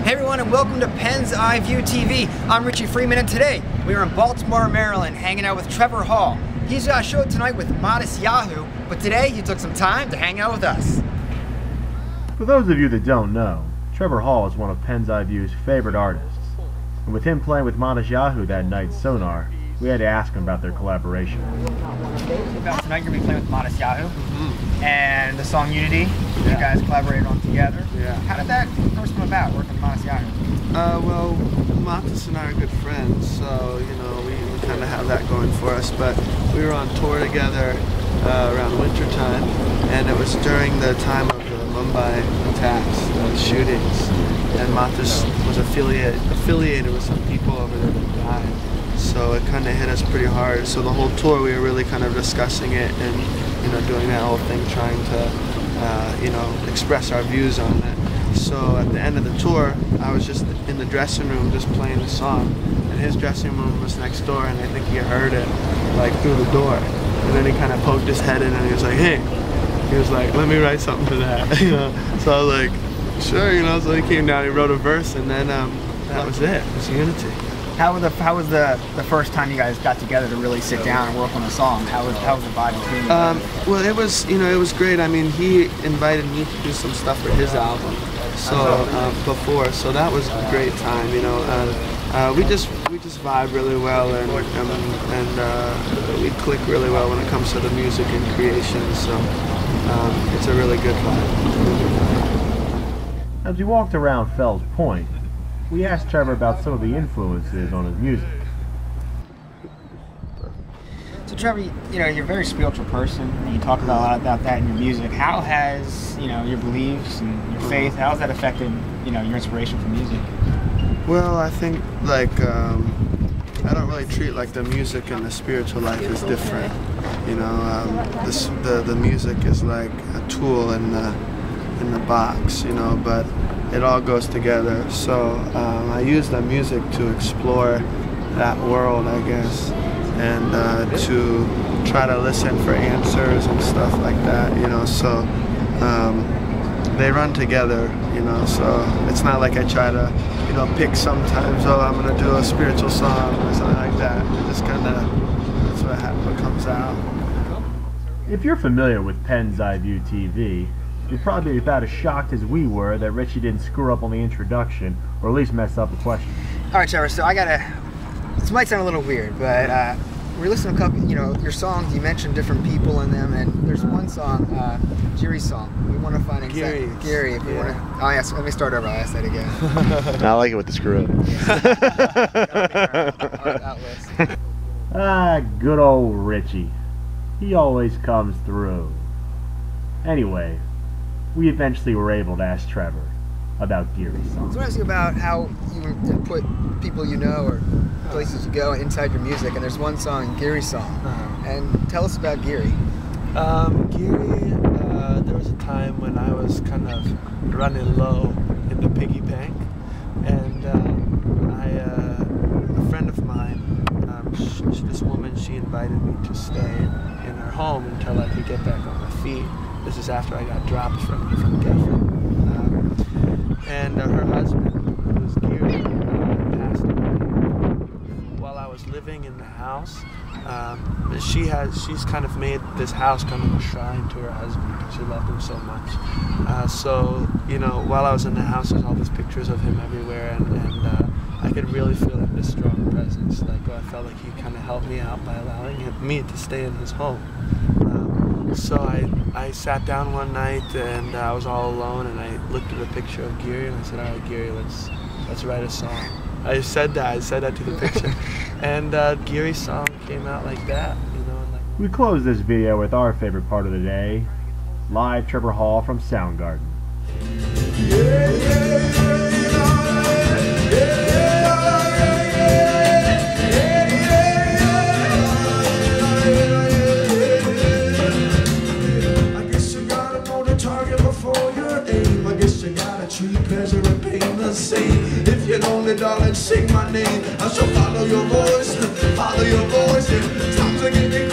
Hey everyone, and welcome to PensEyeView TV. I'm Richie Freeman, and today we are in Baltimore, Maryland, hanging out with Trevor Hall. He's got a show tonight with Modest Yahoo, but today he took some time to hang out with us. For those of you that don't know, Trevor Hall is one of PensEyeView's favorite artists. And with him playing with Modest Yahoo that night, Sonar, we had to ask him about their collaboration. About tonight you're going to be playing with Modest Yahoo, and the song Unity, you guys collaborated on together. Yeah. How did that first come about, working with Modest Yahoo? Well, Modest and I are good friends, so, you know, we kind of have that going for us, but we were on tour together around winter time, and it was during the time of the Mumbai attacks, the shootings, and Modest was affiliated with some people over there that died. So it kind of hit us pretty hard. So the whole tour we were really kind of discussing it and, you know, doing that whole thing, trying to, you know, express our views on it. So at the end of the tour, I was just in the dressing room just playing the song, and his dressing room was next door, and I think he heard it like through the door. And then he kind of poked his head in and he was like, hey, he was like, let me write something to that, you know. So I was like, sure, you know. So he came down, he wrote a verse, and then that was it. It was Unity. How was the first time you guys got together to really sit down and work on a song? How was the vibe between you? Well, it was, you know, it was great. I mean, he invited me to do some stuff for his album, so before, so that was a great time, you know. We just vibe really well, and we click really well when it comes to the music and creation. So it's a really good vibe. As we walked around Fells Point, we asked Trevor about some of the influences on his music. So Trevor, you know, you're a very spiritual person, and you talk a lot about that in your music. How has, you know, your beliefs and your faith, how has that affected, you know, your inspiration for music? Well, I think, like, I don't really treat, like, the music and the spiritual life as different. You know, the music is like a tool in the box, you know, but it all goes together. So I use the music to explore that world, I guess, and to try to listen for answers and stuff like that, you know. So they run together, you know. So it's not like I try to, you know, pick sometimes, oh, I'm gonna do a spiritual song or something like that. It just kind of, that's what comes out. If you're familiar with PensEyeView TV, you're probably about as shocked as we were that Richie didn't screw up on the introduction, or at least mess up the question. All right, Trevor, so this might sound a little weird, but we're listening to a couple, you know, your songs, you mentioned different people in them, and there's one song, Gary's song. We want to find exactly Gary, if we want to, oh yes, let me start over, I'll ask that again. I like it with the screw up. Ah, good old Richie. He always comes through. Anyway, we eventually were able to ask Trevor about Gary's song. So I want to ask you about how you put people you know or places you go inside your music, and there's one song, Gary's song. And tell us about Gary. Gary, there was a time when I was kind of running low in the piggy bank, and a friend of mine, this woman, she invited me to stay in her home until I could get back on my feet. This is after I got dropped from Geffen. And her husband, who was Gary, passed away while I was living in the house. She's kind of made this house kind of a shrine to her husband because she loved him so much. So, you know, while I was in the house, there's all these pictures of him everywhere, and I could really feel like this strong presence. Like, I felt like he kind of helped me out by allowing me to stay in his home. So I sat down one night, and I was all alone, and I looked at a picture of Gary, and I said, all right, Gary, let's write a song. I said that to the picture. And Gary's song came out like that, you know. And we close this video with our favorite part of the day, live Trevor Hall from Soundgarden. If you know me, darling, sing my name. I shall follow your voice, yeah. Times are getting